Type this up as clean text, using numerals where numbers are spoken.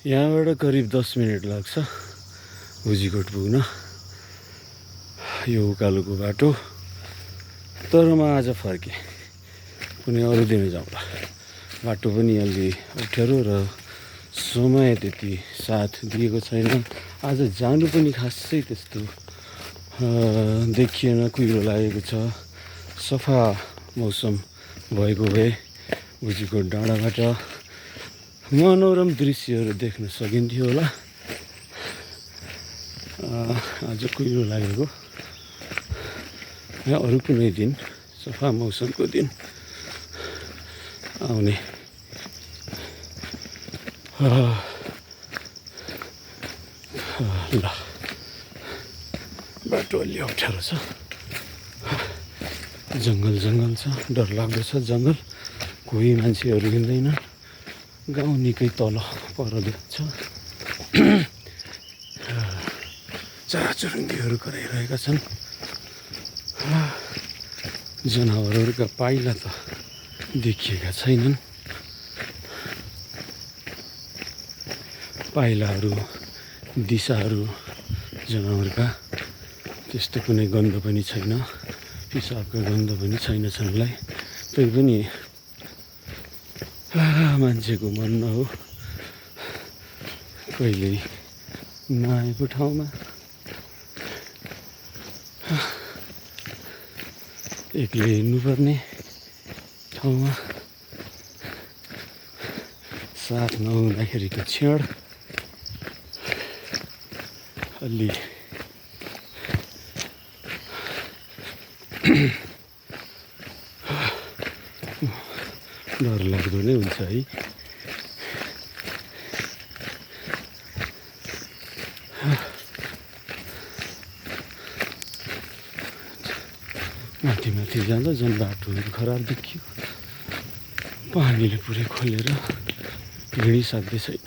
यहाँबाट करिब 10 मिनट लाग्छ उजीकोट पुग्न। यो उकालोको बाटो, तर म आज फर्केँ, कुनै अरू दिन जाउँला। बाटो पनि अलि अप्ठ्यारो र समय त्यति साथ दिएको छैन। आज जानु पनि खासै त्यस्तो देखिएन, कुहिरो लागेको छ। सफा मौसम भएको भए उजीकोट डाँडाबाट मनोरम दृश्यहरू देख्न सकिन्थ्यो होला। आज कुहिरो लागेको, या अरू कुनै दिन सफा मौसमको दिन आउने। ल, बाटो अलि अप्ठ्यारो छ, जङ्गल छ, डर लाग्दो छ जङ्गल। कोही मान्छेहरू हिँड्दैन, गाउँ निकै तल पर छ। चराचुरुङ्गीहरू कराइरहेका छन्। जनावरहरूका पाइला त देखिएका छैनन्। पाइलाहरू, दिशाहरू जनावरका त्यस्तो कुनै गन्ध पनि छैन। पिसाबका गन्ध पनि छैन छनलाई। तै पनि मान्छेको मन न हो, कहिल्यै नआएको ठाउँमा एक्लै हिँड्नुपर्ने ठाउँमा साथ नहुँदाखेरिको क्षण अलि डर लाग्दो नै हुन्छ है। माथि माथि जाँदा झन् बाटोहरू खराब देखियो। पानीले पुरै खोलेर हिँडिसक्दै छैन।